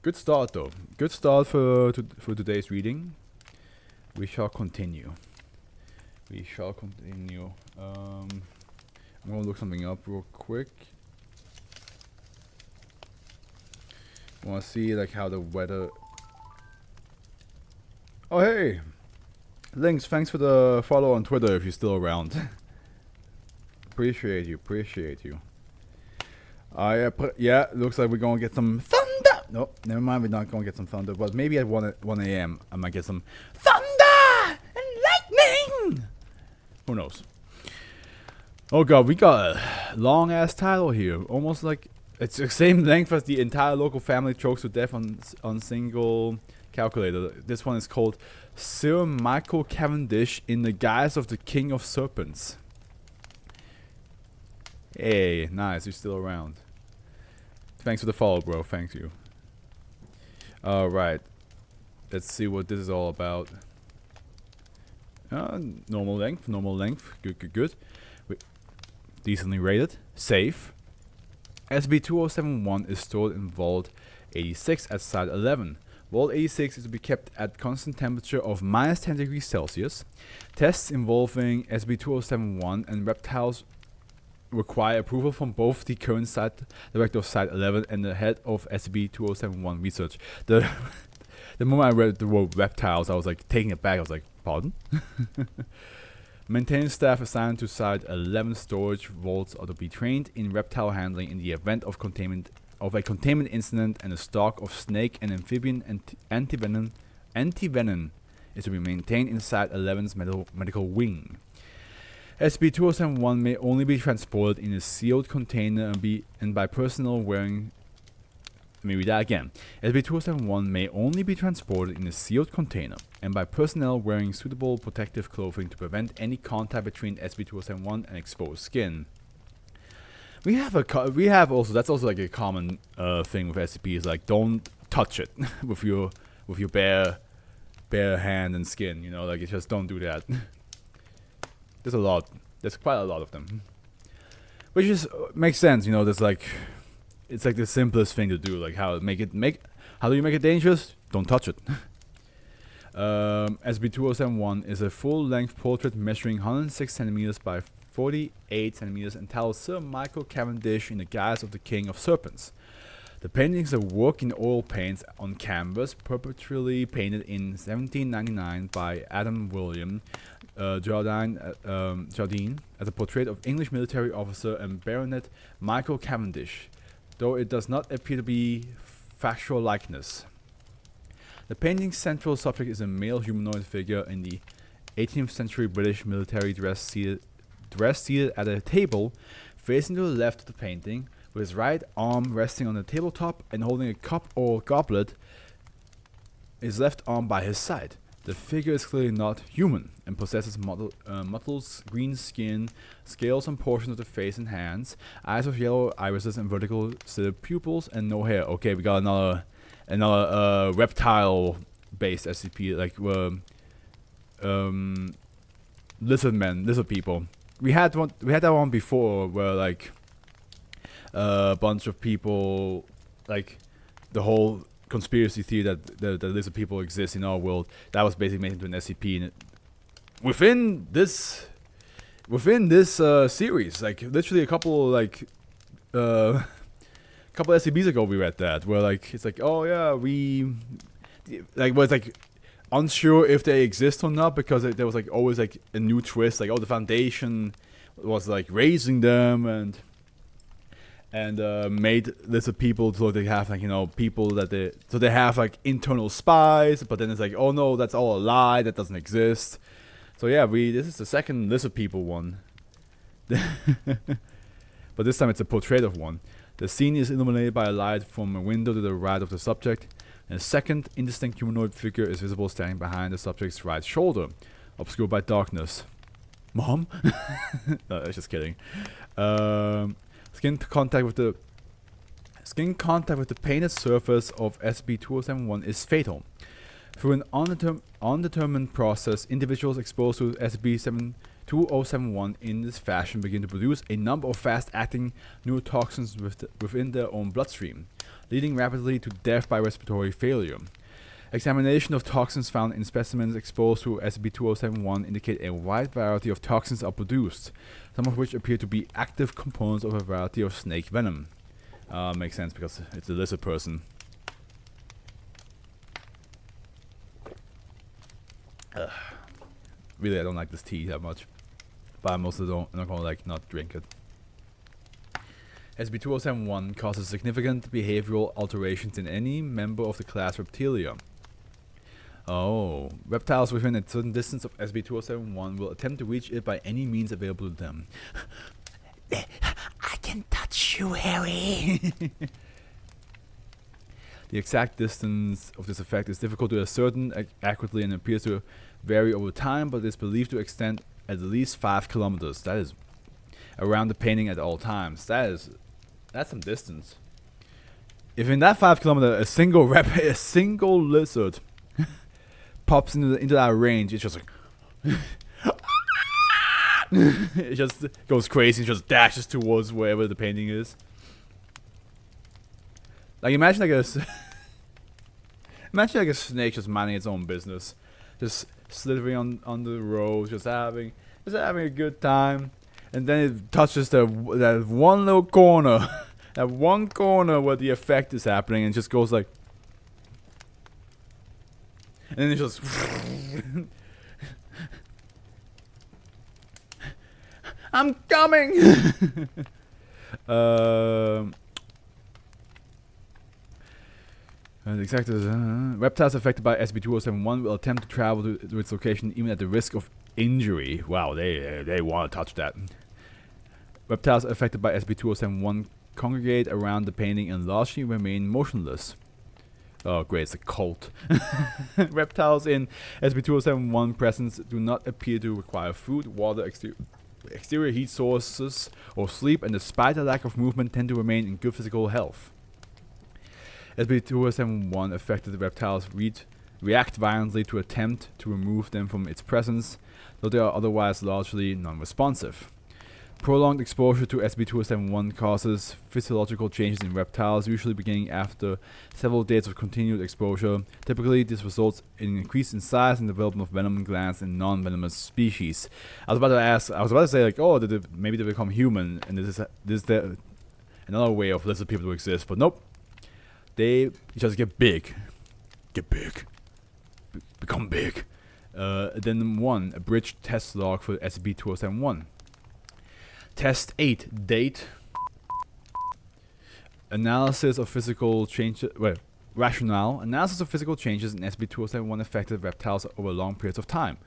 Good start though. Good start for today's reading. We shall continue. I'm gonna look something up real quick. I wanna see like how the weather. Oh hey, Lynx, thanks for the follow on Twitter if you're still around. Appreciate you. Yeah, looks like we're gonna get some thunder. Nope, never mind. We're not gonna get some thunder, but maybe at 1 a.m. I might get some thunder and lightning. Who knows? Oh god, we got a long ass title here. Almost like it's the same length as the entire local family chokes to death on single calculator. This one is called Sir Michael Cavendish in the Guise of the King of Serpents. Hey, nice, you're still around. Thanks for the follow, bro. Thank you. Alright. Let's see what this is all about. Normal length. Good. Decently rated. Safe. SCP-2071 is stored in Vault 86 at Site 11. Vault 86 is to be kept at constant temperature of -10 degrees Celsius. Tests involving SCP-2071 and reptiles require approval from both the current site director of Site 11 and the head of SCP-2071 research. The moment I read the word reptiles, I was like taking it back. I was like, pardon? Maintenance staff assigned to Site 11 storage vaults are to be trained in reptile handling in the event of a containment incident, and a stock of snake and amphibian antivenom is to be maintained in Site 11's medical wing. SCP-2071 may only be transported in a sealed container and by personnel wearing. Let me read that again. SCP-2071 may only be transported in a sealed container and by personnel wearing suitable protective clothing to prevent any contact between SCP-2071 and exposed skin. We have also that's also like a common thing with SCP is like don't touch it with your bare hand and skin. You know, like you just don't do that. There's quite a lot of them, which just makes sense. You know, it's like the simplest thing to do. Like how do you make it dangerous? Don't touch it. SCP-2071 is a full-length portrait measuring 106 centimeters by 48 centimeters entitled Sir Michael Cavendish in the Guise of the King of Serpents. The painting is a work in oil paints on canvas, purportedly painted in 1799 by Adam William Jardine as a portrait of English military officer and Baronet Michael Cavendish, though it does not appear to be factual likeness. The painting's central subject is a male humanoid figure in the 18th century British military dress seated at a table facing to the left of the painting, with his right arm resting on the tabletop and holding a cup or goblet, his left arm by his side. The figure is clearly not human and possesses mottled green skin, scales on portions of the face and hands, eyes with yellow irises and vertical slitted pupils, and no hair. Okay, we got another reptile-based SCP, like lizard people. We had that one before where like a bunch of people, like the whole conspiracy theory that the lizard people exist in our world, that was basically made into an SCP. And within this series, like literally a couple SCPs ago, we read that where like it's like, oh yeah, was like unsure if they exist or not, because there was like always like a new twist, like, oh, the Foundation was like raising them and made lizard people so they have like, you know, people that they have like internal spies, but then it's like, oh no, that's all a lie, that doesn't exist. So yeah, this is the second lizard people one. But this time it's a portrait of one. The scene is illuminated by a light from a window to the right of the subject, and a second indistinct humanoid figure is visible standing behind the subject's right shoulder, obscured by darkness. Mom? No, that's just kidding. Skin contact with the painted surface of SCP-2071 is fatal. Through an undetermined process, individuals exposed to SCP-2071 in this fashion begin to produce a number of fast-acting neurotoxins within their own bloodstream. leading rapidly to death by respiratory failure. Examination of toxins found in specimens exposed to SCP-2071 indicate a wide variety of toxins are produced, some of which appear to be active components of a variety of snake venom. Makes sense because it's a lizard person. Really, I don't like this tea that much, but I'm also not gonna like not drink it. SCP-2071 causes significant behavioral alterations in any member of the class Reptilia. Oh, reptiles within a certain distance of SCP-2071 will attempt to reach it by any means available to them. I can touch you, Harry. The exact distance of this effect is difficult to ascertain accurately and appears to vary over time, but is believed to extend at least 5 kilometers. That is around the painting at all times. That's some distance. If in that 5 kilometers a single lizard pops into that range, it's just like it just goes crazy and just dashes towards wherever the painting is. Like imagine like a snake just minding its own business, just slithering on the road, just having a good time, and then it touches that one little corner, that one corner where the effect is happening, and just goes like, and then it just I'm coming. Reptiles affected by SCP-2071 will attempt to travel to its location even at the risk of injury. Wow, they want to touch that. Reptiles affected by SCP-2071 congregate around the painting and largely remain motionless. Oh great, it's a cult. Reptiles in SCP-2071 presence do not appear to require food, water, exterior heat sources, or sleep, and despite the lack of movement tend to remain in good physical health. SCP-2071 affected reptiles react violently to attempt to remove them from its presence, though they are otherwise largely non-responsive. Prolonged exposure to SCP-2071 causes physiological changes in reptiles, usually beginning after several days of continued exposure. Typically, this results in an increase in size and development of venom glands in non-venomous species. I was about to say like, oh, maybe they become human, and this is another way of lizard people to exist, but nope. They just get big. Become big. Then 1. Abridged test log for SCP-2071. Test 8. Date. Analysis of physical changes. Rationale. Analysis of physical changes in SCP-2071 affected reptiles over long periods of time.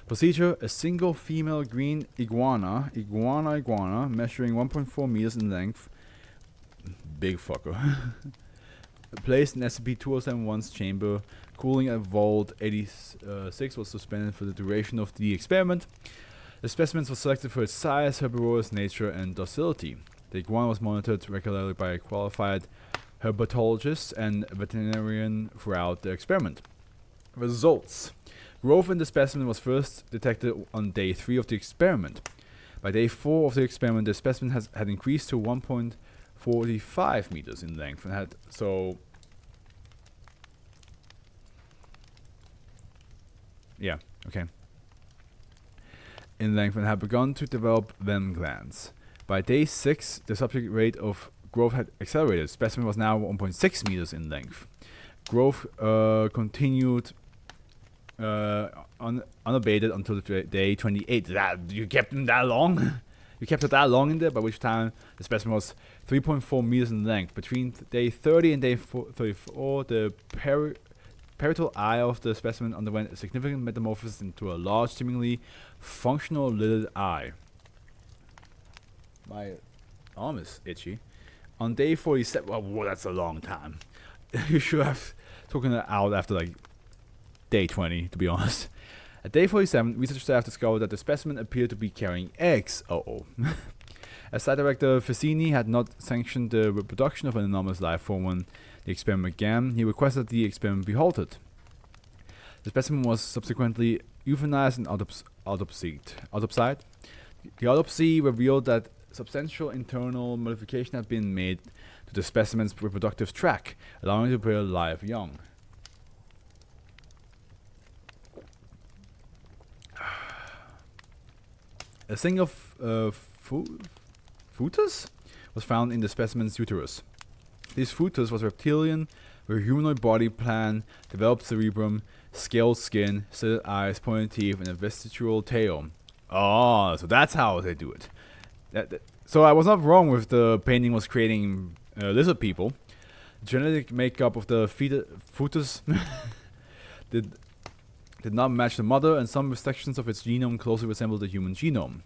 Procedure. A single female green iguana measuring 1.4 meters in length. Big fucker. Placed in SCP-2071's chamber. Cooling at Vault 86 was suspended for the duration of the experiment. The specimens were selected for its size, herbivorous nature, and docility. The iguana was monitored regularly by qualified herpetologists and veterinarian throughout the experiment. Results. Growth in the specimen was first detected on day 3 of the experiment. By day 4 of the experiment, the specimen had increased to 1.45 meters in length and had in length and had begun to develop venom glands. By day 6, the subject rate of growth had accelerated. The specimen was now 1.6 meters in length. Growth continued unabated until day 28. You kept them that long? You kept it that long in there, by which time the specimen was 3.4 meters in length. Between day 30 and day 34, the parietal eye of the specimen underwent a significant metamorphosis into a large, seemingly functional lidded eye. My arm is itchy. On day 47, whoa, that's a long time. You should have taken it out after like day 20, to be honest. At day 47, research staff discovered that the specimen appeared to be carrying eggs. As Site Director Ficini had not sanctioned the reproduction of an anomalous life form when the experiment began, he requested that the experiment be halted. The specimen was subsequently euthanized and autopsied. The autopsy revealed that substantial internal modification had been made to to the specimen's reproductive tract, allowing it to bear live young. A single foetus was found in the specimen's uterus. This foetus was reptilian, with a humanoid body plan, developed cerebrum, scaled skin, slitted eyes, pointed teeth, and a vestigial tail. Oh, so that's how they do it. So I was not wrong with the painting was creating lizard people. The genetic makeup of the foetus did not match the mother, and some sections of its genome closely resembled the human genome.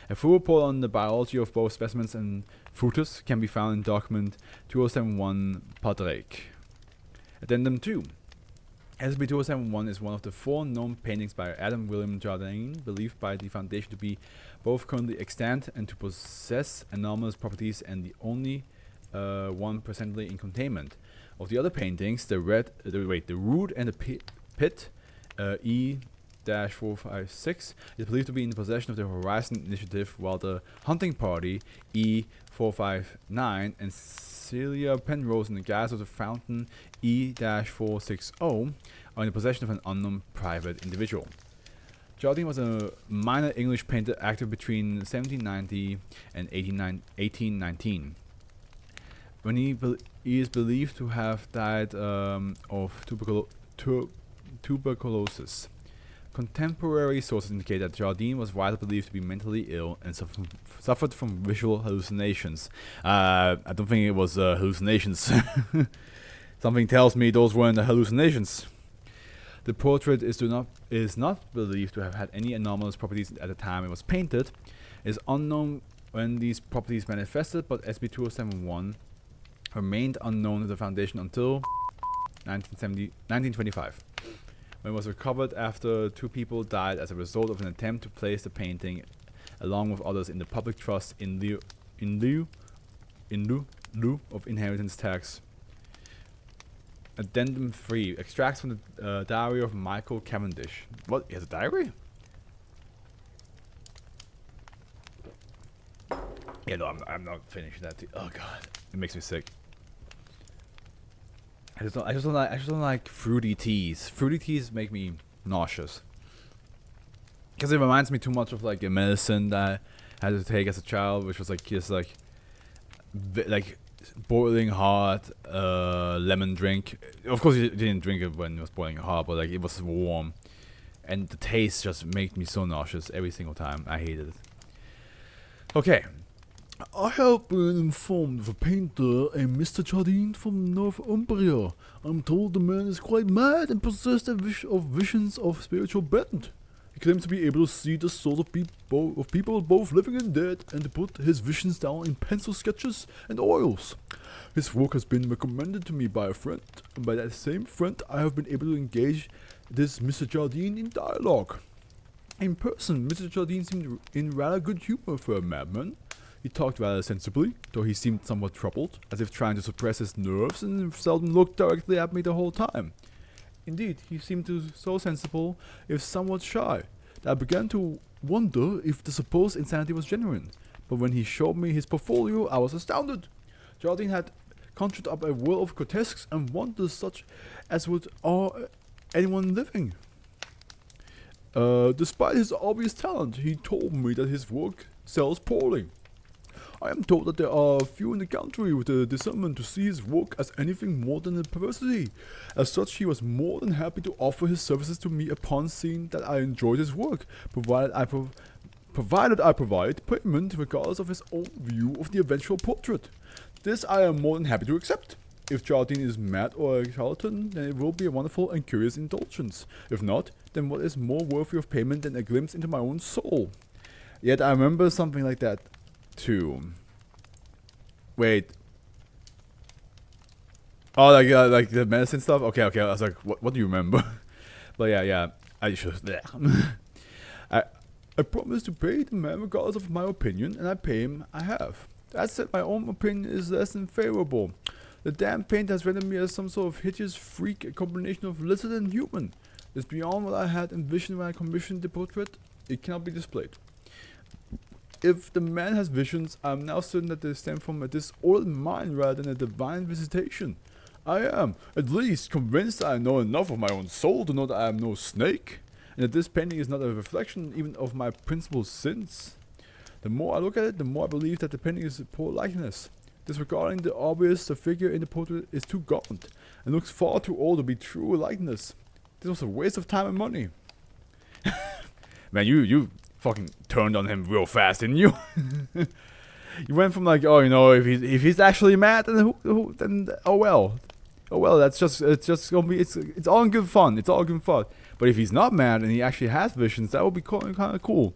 A full report on the biology of both specimens and foetus can be found in document 2071 Padraig. Addendum 2. SCP-2071 is one of the 4 known paintings by Adam William Jardine, believed by the Foundation to be both currently extant and to possess anomalous properties, and the only one presently in containment. Of the other paintings, the root and the pit, E-456, is believed to be in the possession of the Horizon Initiative, while the hunting party, E-459, and Celia Penrose in the Guise of the Fountain, E-460, are in the possession of an unknown private individual. Jardine was a minor English painter active between 1790 and 1819, when he is believed to have died of tuberculosis. Contemporary sources indicate that Jardine was widely believed to be mentally ill and suffered from visual hallucinations. I don't think it was hallucinations. Something tells me those weren't the hallucinations. The portrait is not believed to have had any anomalous properties at the time it was painted. It is unknown when these properties manifested, but SCP-2071 remained unknown to the Foundation until 1925. When it was recovered after 2 people died as a result of an attempt to place the painting along with others in the public trust in lieu of inheritance tax. Addendum 3. Extracts from the diary of Michael Cavendish. What? He has a diary? Yeah, no, I'm not finishing that. Oh god, it makes me sick. I just don't like fruity teas. Fruity teas make me nauseous. Because it reminds me too much of like a medicine that I had to take as a child, which was like just like boiling hot lemon drink. Of course, you didn't drink it when it was boiling hot, but like it was warm, and the taste just made me so nauseous every single time. I hated it. Okay. I have been informed of a painter, a Mr. Jardine from Northumbria. I'm told the man is quite mad and possessed of visions of spiritual bent. He claims to be able to see the souls of people both living and dead, and to put his visions down in pencil sketches and oils. His work has been recommended to me by a friend, and by that same friend I have been able to engage this Mr. Jardine in dialogue. In person, Mr. Jardine seemed in rather good humor for a madman. He talked rather sensibly, though he seemed somewhat troubled, as if trying to suppress his nerves, and seldom looked directly at me the whole time. Indeed, he seemed so sensible, if somewhat shy, that I began to wonder if the supposed insanity was genuine. But when he showed me his portfolio, I was astounded. Jardine had conjured up a world of grotesques and wonders such as would awe anyone living. Despite his obvious talent, he told me that his work sells poorly. I am told that there are few in the country with the discernment to see his work as anything more than a perversity. As such, he was more than happy to offer his services to me upon seeing that I enjoyed his work, provided I provide payment regardless of his own view of the eventual portrait. This I am more than happy to accept. If Jardine is mad or a charlatan, then it will be a wonderful and curious indulgence. If not, then what is more worthy of payment than a glimpse into my own soul? Yet I remember something like that too. Wait. Oh, like the medicine stuff? Okay. I was like, what do you remember? But yeah. I should. I promise to pay the man regardless of my opinion, and I pay him. I have. That said, my own opinion is less than favorable. The damn paint has rendered me as some sort of hideous freak, a combination of lizard and human. It's beyond what I had envisioned when I commissioned the portrait. It cannot be displayed. If the man has visions, I'm now certain that they stem from a disordered mind rather than a divine visitation. I am, at least, convinced that I know enough of my own soul to know that I am no snake, and that this painting is not a reflection even of my principal sins. The more I look at it, the more I believe that the painting is a poor likeness. Disregarding the obvious, the figure in the portrait is too gaunt, and looks far too old to be true likeness. This was a waste of time and money. Man, you fucking turned on him real fast, didn't you? You went from like, oh, you know, if he's actually mad, then then oh well, it's just gonna be it's all in good fun. It's all good fun. But if he's not mad and he actually has visions, that would be kind of cool.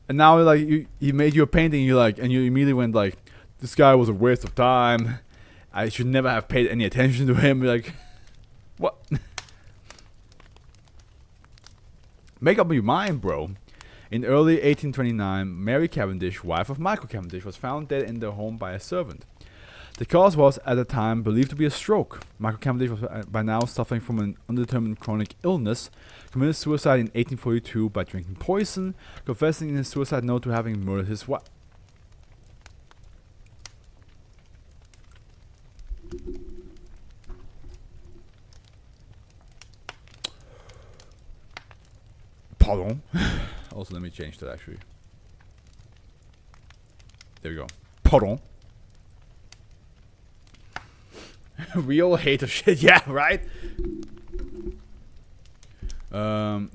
And now like he made you a painting, you like, and you immediately went like, this guy was a waste of time. I should never have paid any attention to him. You're like, what? Make up your mind, bro. In early 1829, Mary Cavendish, wife of Michael Cavendish, was found dead in their home by a servant. The cause was, at the time, believed to be a stroke. Michael Cavendish was by now suffering from an undetermined chronic illness, committed suicide in 1842 by drinking poison, confessing in his suicide note to having murdered his wife. Pardon. Also, let me change that actually. There we go. Pardon. We all hate the shit, yeah, right?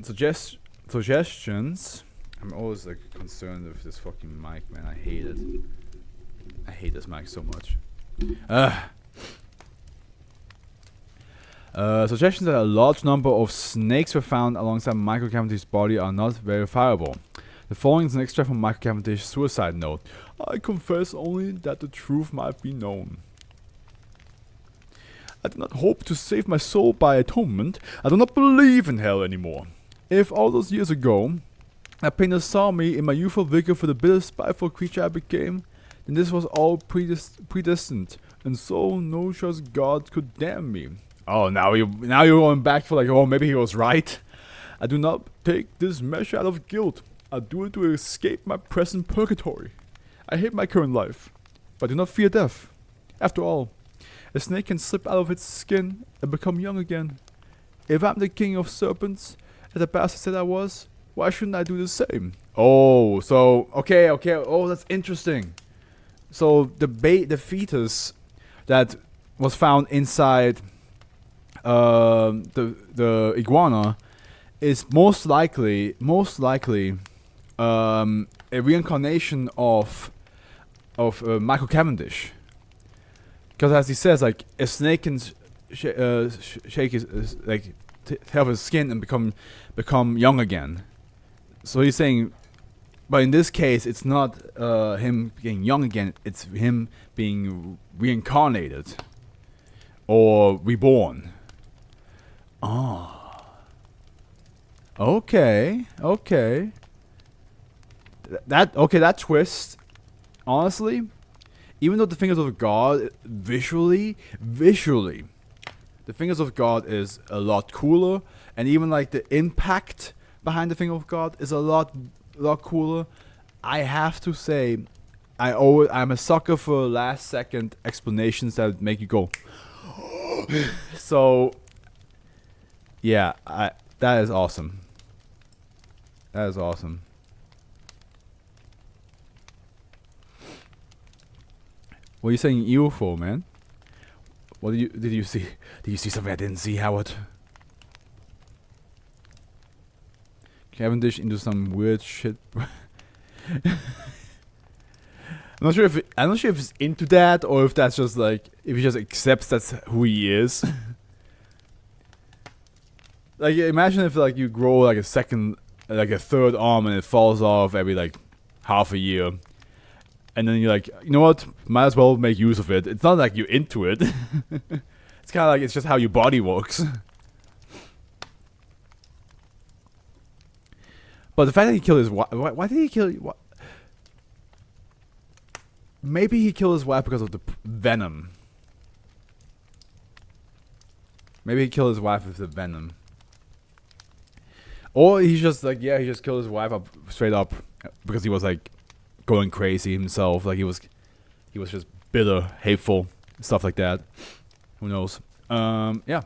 Suggestions. I'm always like concerned with this fucking mic, man. I hate it. I hate this mic so much. Suggestions that a large number of snakes were found alongside Michael Cavendish's body are not verifiable. The following is an extract from Michael Cavendish's suicide note. I confess only that the truth might be known. I do not hope to save my soul by atonement. I do not believe in hell anymore. If all those years ago, a painter saw me in my youthful vigor for the bitter, spiteful creature I became, then this was all predestined, and so no just God could damn me. Oh, now you're going back for like, oh, maybe he was right. I do not take this measure out of guilt. I do it to escape my present purgatory. I hate my current life, but do not fear death. After all, a snake can slip out of its skin and become young again. If I'm the king of serpents, as the bastard said I was, why shouldn't I do the same? Oh, so okay. Oh, that's interesting. So the fetus that was found inside the iguana is most likely a reincarnation of Michael Cavendish, because as he says, like a snake can shake his like have his skin and become young again. So he's saying, but in this case, it's not him getting young again; it's him being reincarnated or reborn. Oh. Okay. That twist, honestly, even though the fingers of God visually, the fingers of God is a lot cooler, and even like the impact behind the finger of God is a lot cooler. I have to say, I'm a sucker for last second explanations that make you go. So, yeah, that is awesome. That is awesome. What are you saying UFO, man? What did you see? Did you see something I didn't see, Howard? Cavendish into some weird shit. I'm not sure if it's into that or if that's just like if he just accepts that's who he is. Like imagine if like you grow like a third arm and it falls off every like half a year. And then you're like, you know what? Might as well make use of it. It's not like you're into it. It's kind of like it's just how your body works. But the fact that he killed his wife, why did he kill? Maybe he killed his wife because of the venom. Maybe he killed his wife with the venom. Or he's just like, yeah, he just killed his wife up straight up because he was like going crazy himself. Like he was just bitter, hateful, stuff like that. Who knows? Yeah.